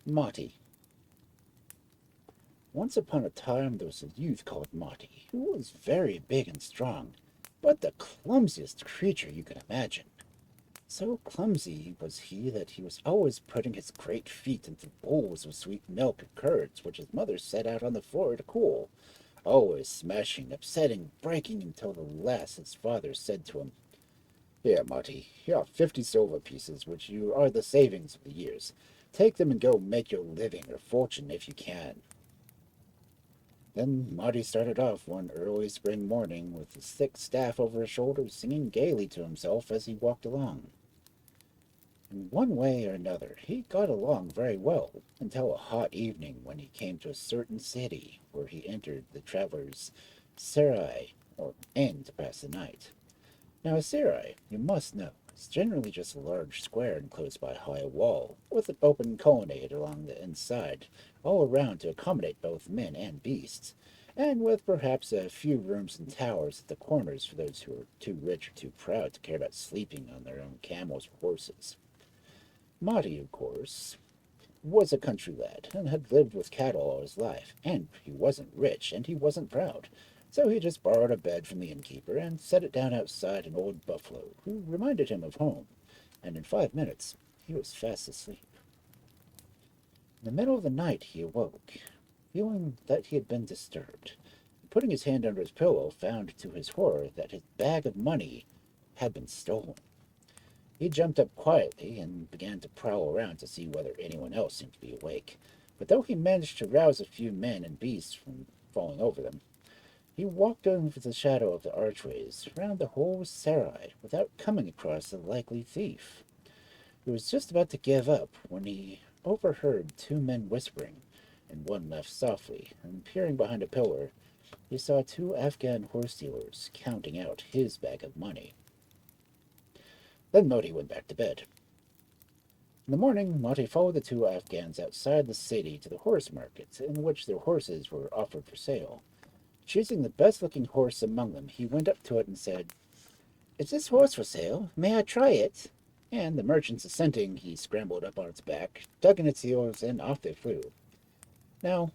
Moti. Once upon a time there was a youth called Moti, who was very big and strong, but the clumsiest creature you can imagine. So clumsy was he that he was always putting his great feet into bowls of sweet milk and curds, which his mother set out on the floor to cool, always smashing, upsetting, breaking until the last his father said to him, "Here, Moti, here are 50 silver pieces, which you are the savings of the years. Take them and go make your living or fortune if you can." Then Moti started off one early spring morning with his thick staff over his shoulder, singing gaily to himself as he walked along. In one way or another, he got along very well until a hot evening when he came to a certain city where he entered the traveler's serai, or inn, to pass the night. Now, a serai, you must know, is generally just a large square enclosed by a high wall, with an open colonnade along the inside, all around to accommodate both men and beasts, and with perhaps a few rooms and towers at the corners for those who are too rich or too proud to care about sleeping on their own camels or horses. Moti, of course, was a country lad and had lived with cattle all his life, and he wasn't rich and he wasn't proud. So he just borrowed a bed from the innkeeper and set it down outside an old buffalo who reminded him of home, and in 5 minutes he was fast asleep. In the middle of the night he awoke, feeling that he had been disturbed. Putting his hand under his pillow, found to his horror that his bag of money had been stolen. He jumped up quietly and began to prowl around to see whether anyone else seemed to be awake. But though he managed to rouse a few men and beasts from falling over them, he walked over the shadow of the archways round the whole serai without coming across a likely thief. He was just about to give up when he overheard two men whispering, and one laughed softly, and peering behind a pillar, he saw two Afghan horse dealers counting out his bag of money. Then Moti went back to bed. In the morning, Moti followed the two Afghans outside the city to the horse market, in which their horses were offered for sale. Choosing the best-looking horse among them, he went up to it and said, "Is this horse for sale? May I try it?" And the merchants assenting, he scrambled up on its back, dug in its heels, and off they flew. Now,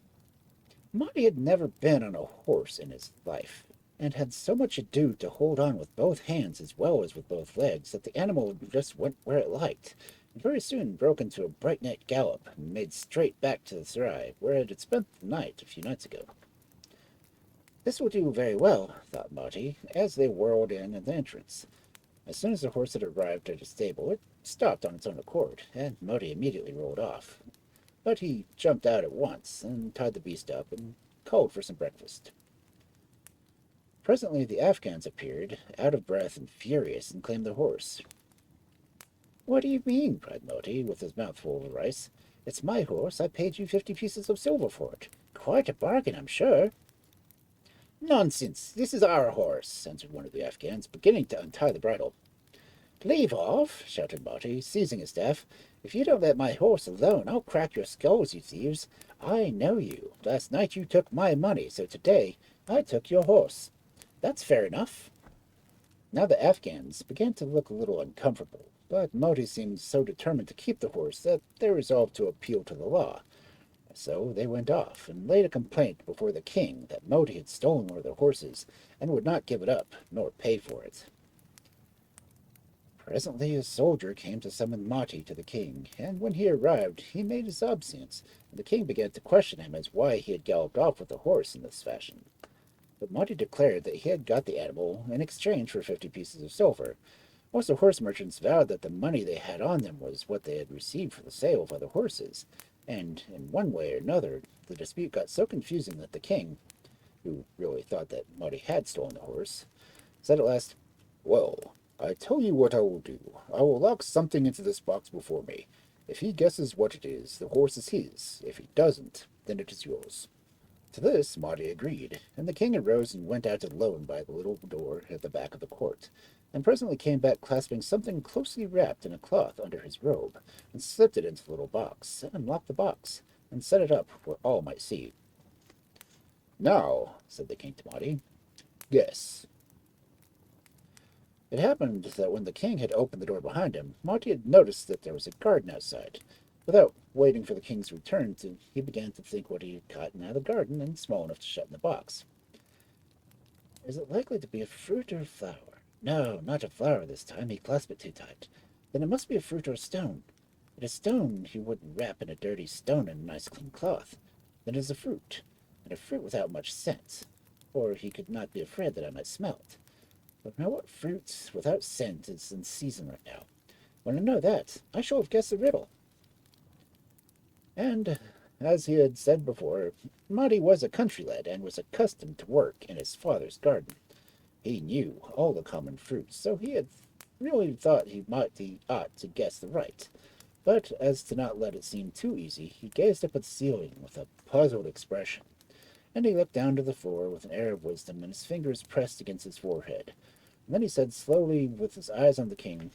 Moti had never been on a horse in his life, and had so much ado to hold on with both hands as well as with both legs that the animal just went where it liked, and very soon broke into a breakneck gallop and made straight back to the serai, where it had spent the night a few nights ago. This will do very well, thought Moti, as they whirled in at the entrance. As soon as the horse had arrived at a stable, it stopped on its own accord, and Moti immediately rolled off. But he jumped out at once and tied the beast up and called for some breakfast. Presently the Afghans appeared, out of breath and furious, and claimed the horse. "What do you mean?" cried Moti, with his mouth full of rice. "It's my horse. I paid you 50 pieces of silver for it. Quite a bargain, I'm sure." "Nonsense! This is our horse," answered one of the Afghans, beginning to untie the bridle. "Leave off!" shouted Moti, seizing his staff. "If you don't let my horse alone, I'll crack your skulls, you thieves. I know you. Last night you took my money, so today I took your horse. That's fair enough." Now the Afghans began to look a little uncomfortable, but Moti seemed so determined to keep the horse that they resolved to appeal to the law. So they went off and laid a complaint before the king that Moti had stolen one of their horses and would not give it up nor pay for it. Presently a soldier came to summon Moti to the king, and when he arrived he made his obeisance, and the king began to question him as why he had galloped off with the horse in this fashion. But Moti declared that he had got the animal in exchange for 50 pieces of silver, whilst the horse merchants vowed that the money they had on them was what they had received for the sale of other horses, and in one way or another the dispute got so confusing that the king, who really thought that Moti had stolen the horse, said at last, "Well, I tell you what I will do. I will lock something into this box before me. If he guesses what it is, the horse is his. If he doesn't, then it is yours." To this Moti agreed, and the king arose and went out alone by the little door at the back of the court, and presently came back clasping something closely wrapped in a cloth under his robe, and slipped it into the little box, and unlocked the box, and set it up where all might see. "Now," said the king to Moti, "guess." It happened that when the king had opened the door behind him, Moti had noticed that there was a garden outside, Without waiting for the king's return, he began to think what he had gotten out of the garden and small enough to shut in the box. Is it likely to be a fruit or a flower? No, not a flower this time. He clasped it too tight. Then it must be a fruit or a stone. If a stone, he wouldn't wrap in a dirty stone in a nice clean cloth. Then it is a fruit, and a fruit without much scent. Or he could not be afraid that I might smell it. But now what fruit without scent is in season right now? When I know that, I shall have guessed the riddle. And, as he had said before, Moti was a country lad and was accustomed to work in his father's garden. He knew all the common fruits, so he had really thought he ought to guess the right. But as to not let it seem too easy, he gazed up at the ceiling with a puzzled expression, and he looked down to the floor with an air of wisdom and his fingers pressed against his forehead. And then he said slowly, with his eyes on the king,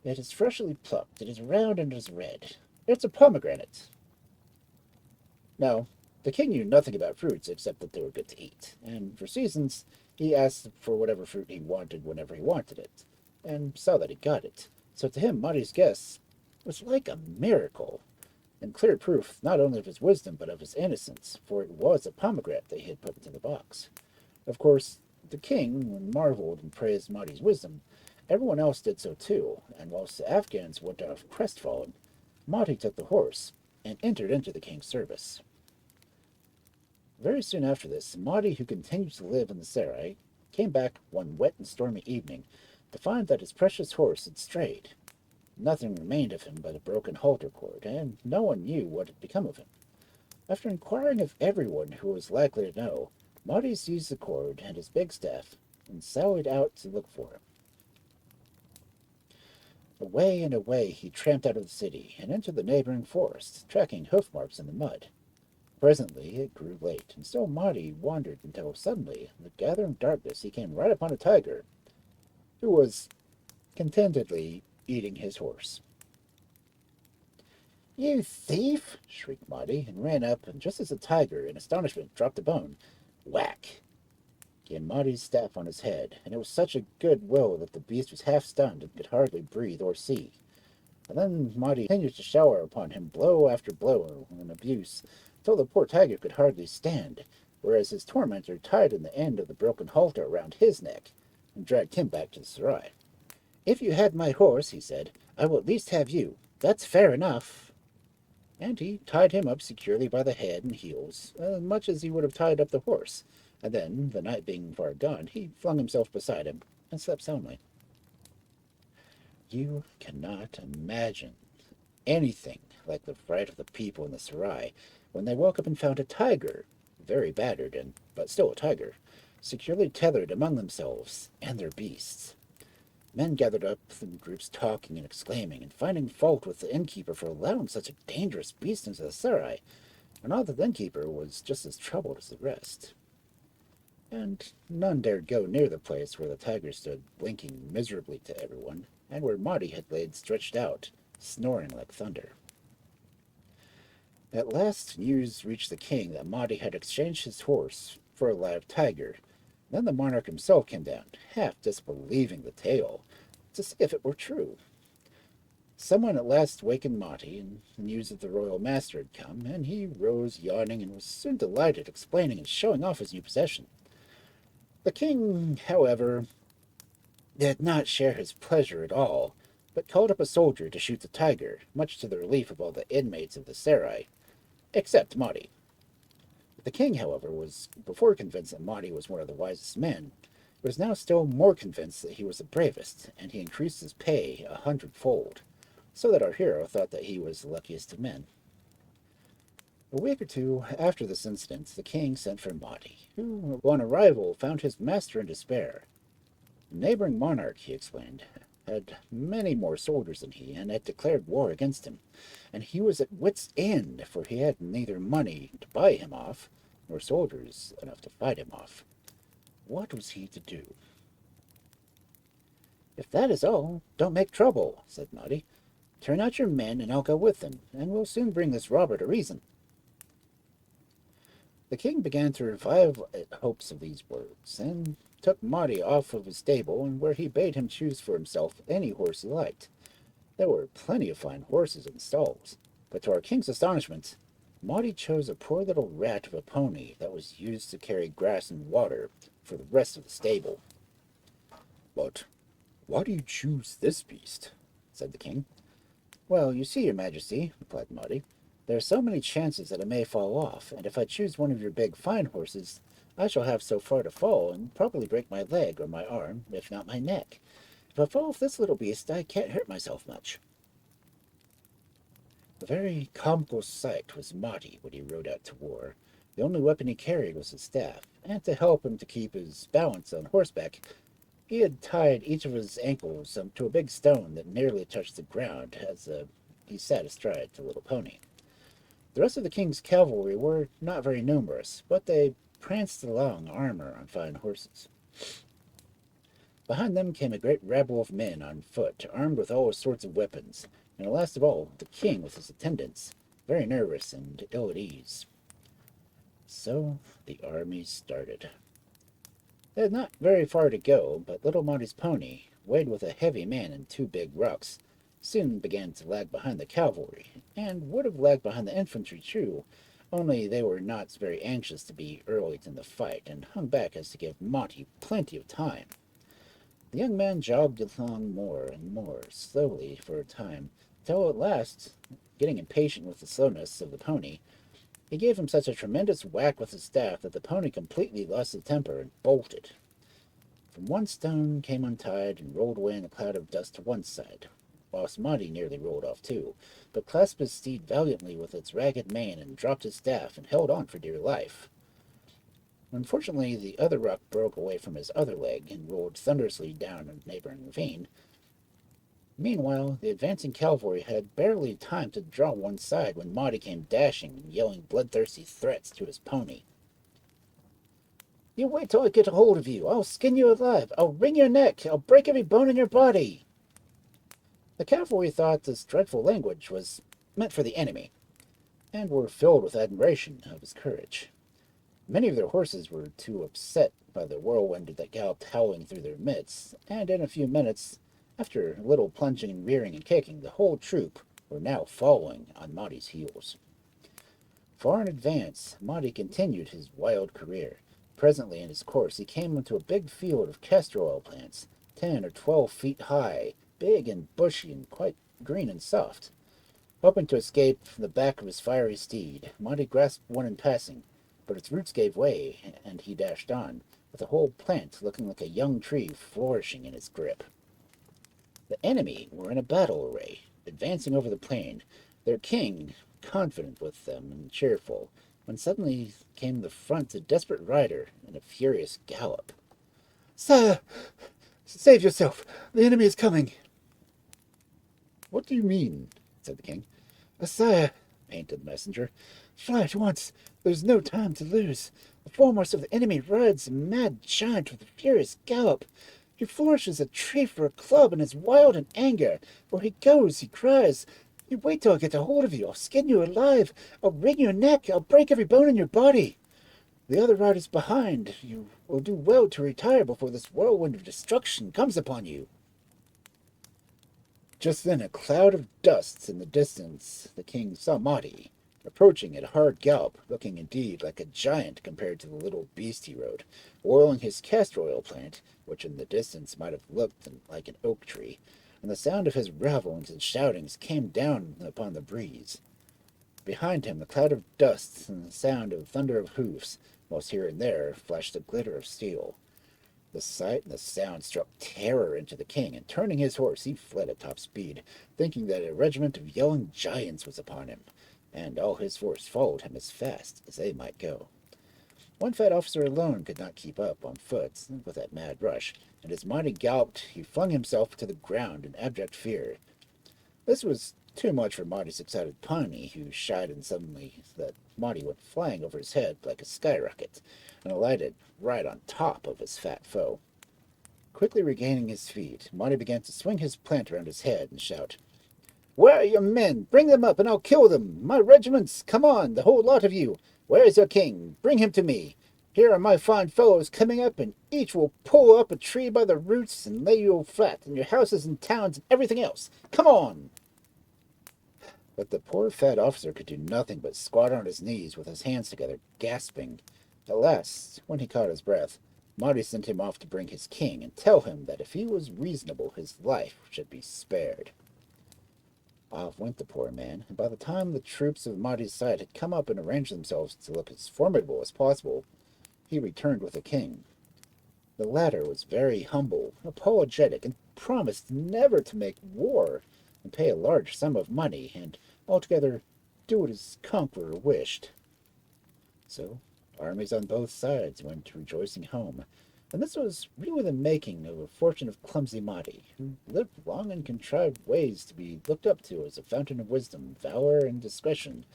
"It is freshly plucked, it is round and it is red. It's a pomegranate." Now, the king knew nothing about fruits except that they were good to eat, and for seasons he asked for whatever fruit he wanted whenever he wanted it, and saw that he got it. So to him, Moti's guess was like a miracle, and clear proof not only of his wisdom but of his innocence, for it was a pomegranate that he had put into the box. Of course, the king marveled and praised Moti's wisdom. Everyone else did so too, and whilst the Afghans went off crestfallen, Moti took the horse and entered into the king's service. Very soon after this, Moti, who continued to live in the serai, came back one wet and stormy evening to find that his precious horse had strayed. Nothing remained of him but a broken halter cord, and no one knew what had become of him. After inquiring of everyone who was likely to know, Moti seized the cord and his big staff and sallied out to look for him. Away and away he tramped out of the city and into the neighboring forest, tracking hoof marks in the mud. Presently it grew late, and still Moti wandered until suddenly, in the gathering darkness, he came right upon a tiger, who was contentedly eating his horse. "You thief!" shrieked Moti, and ran up, and just as the tiger, in astonishment, dropped a bone, whack came Moti's staff on his head, and it was such a good will that the beast was half stunned and could hardly breathe or see. And then Moti continued to shower upon him blow after blow and abuse, till the poor tiger could hardly stand, whereas his tormentor tied in the end of the broken halter around his neck and dragged him back to the serai. "If you had my horse," he said, "I will at least have you. That's fair enough." And he tied him up securely by the head and heels, much as he would have tied up the horse, and then, the night being far gone, he flung himself beside him and slept soundly. You cannot imagine anything like the fright of the people in the serai when they woke up and found a tiger, very battered but still a tiger, securely tethered among themselves and their beasts. Men gathered up in groups talking and exclaiming, and finding fault with the innkeeper for allowing such a dangerous beast into the serai, and all the innkeeper was just as troubled as the rest. And none dared go near the place where the tiger stood blinking miserably to everyone, and where Moti had laid stretched out, snoring like thunder. At last news reached the king that Moti had exchanged his horse for a live tiger. Then the monarch himself came down, half disbelieving the tale, to see if it were true. Someone at last wakened Moti, and news that the royal master had come, and he rose yawning and was soon delighted, explaining and showing off his new possession. The king, however, did not share his pleasure at all, but called up a soldier to shoot the tiger, much to the relief of all the inmates of the serai, except Moti. The king, however, was before convinced that Moti was one of the wisest men, was now still more convinced that he was the bravest, and he increased his pay 100-fold, so that our hero thought that he was the luckiest of men. A week or two after this incident, the king sent for Moti, who, on arrival, found his master in despair. The neighboring monarch, he explained, had many more soldiers than he, and had declared war against him, and he was at wit's end, for he had neither money to buy him off, nor soldiers enough to fight him off. What was he to do? "If that is all, don't make trouble," said Moti. "Turn out your men, and I'll go with them, and we'll soon bring this robber to reason." The king began to revive hopes of these words, and took Moti off of his stable, and where he bade him choose for himself any horse he liked. There were plenty of fine horses in stalls, but to our king's astonishment, Moti chose a poor little rat of a pony that was used to carry grass and water for the rest of the stable. "But why do you choose this beast?" said the king. "Well, you see, your majesty," replied Moti, "there are so many chances that it may fall off, and if I choose one of your big fine horses, I shall have so far to fall and probably break my leg or my arm, if not my neck. If I fall off this little beast, I can't hurt myself much." A very comical sight was Moti when he rode out to war. The only weapon he carried was his staff, and to help him to keep his balance on horseback, he had tied each of his ankles to a big stone that nearly touched the ground as he sat astride the little pony. The rest of the king's cavalry were not very numerous, but they pranced along armor on fine horses. Behind them came a great rabble of men on foot, armed with all sorts of weapons, and last of all, the king with his attendants, very nervous and ill at ease. So the army started. They had not very far to go, but little Moti's pony, weighed with a heavy man and two big rocks, soon began to lag behind the cavalry, and would have lagged behind the infantry too, only they were not very anxious to be early in the fight, and hung back as to give Moti plenty of time. The young man jogged along more and more slowly for a time, till at last, getting impatient with the slowness of the pony, he gave him such a tremendous whack with his staff that the pony completely lost his temper and bolted. From one stone came untied and rolled away in a cloud of dust to one side, whilst Moti nearly rolled off too, but clasped his steed valiantly with its ragged mane and dropped his staff and held on for dear life. Unfortunately, the other rock broke away from his other leg and rolled thunderously down a neighboring ravine. Meanwhile, the advancing cavalry had barely time to draw one side when Moti came dashing and yelling bloodthirsty threats to his pony. "You wait till I get a hold of you! I'll skin you alive! I'll wring your neck! I'll break every bone in your body!" The cavalry thought this dreadful language was meant for the enemy, and were filled with admiration of his courage. Many of their horses were too upset by the whirlwind that galloped howling through their midst, and in a few minutes, after a little plunging and rearing and kicking, the whole troop were now following on Moti's heels. Far in advance, Moti continued his wild career. Presently in his course he came into a big field of castor oil plants, 10 or 12 feet high, big and bushy and quite green and soft. Hoping to escape from the back of his fiery steed, Moti grasped one in passing, but its roots gave way, and he dashed on, with the whole plant looking like a young tree flourishing in his grip. The enemy were in a battle array, advancing over the plain, their king confident with them and cheerful, when suddenly came the front a desperate rider in a furious gallop. "Sire, save yourself! The enemy is coming!" "What do you mean?" said the king. "Sire," panted the messenger, "fly at once! There's no time to lose. The foremost of the enemy rides a mad giant with a furious gallop. He flourishes a tree for a club and is wild in anger. Where he goes, he cries, 'You wait till I get a hold of you. I'll skin you alive. I'll wring your neck. I'll break every bone in your body.' The other riders behind. You will do well to retire before this whirlwind of destruction comes upon you." Just then a cloud of dust in the distance. The king saw Moti, approaching at a hard gallop, looking indeed like a giant compared to the little beast he rode, oiling his castor oil plant, which in the distance might have looked like an oak tree, and the sound of his revelings and shoutings came down upon the breeze. Behind him the cloud of dust and the sound of thunder of hoofs, whilst here and there flashed the glitter of steel. The sight and the sound struck terror into the king, and turning his horse, he fled at top speed, thinking that a regiment of yelling giants was upon him, and all his force followed him as fast as they might go. One fat officer alone could not keep up on foot with that mad rush, and as Moti galloped, he flung himself to the ground in abject fear. This was too much for Moti's excited pony, who shied and suddenly that Moti went flying over his head like a skyrocket, and alighted right on top of his fat foe. Quickly regaining his feet, Moti began to swing his plant around his head and shout, "Where are your men? Bring them up, and I'll kill them! My regiments! Come on, the whole lot of you! Where is your king? Bring him to me! Here are my fine fellows coming up, and each will pull up a tree by the roots and lay you flat, and your houses and towns and everything else. Come on! But the poor fat officer could do nothing but squat on his knees with his hands together, gasping. At last, when he caught his breath, Moti sent him off to bring his king and tell him that if he was reasonable, his life should be spared. Off went the poor man, and by the time the troops of Moti's side had come up and arranged themselves to look as formidable as possible, he returned with the king. The latter was very humble, apologetic, and promised never to make war, and pay a large sum of money, and altogether do what his conqueror wished. So armies on both sides went rejoicing home, and this was really the making of a fortune of clumsy Moti, who lived long and contrived ways to be looked up to as a fountain of wisdom, valor, and discretion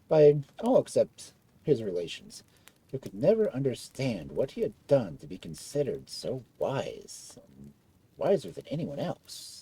by all except his relations, who could never understand what he had done to be considered so wise, wiser than anyone else.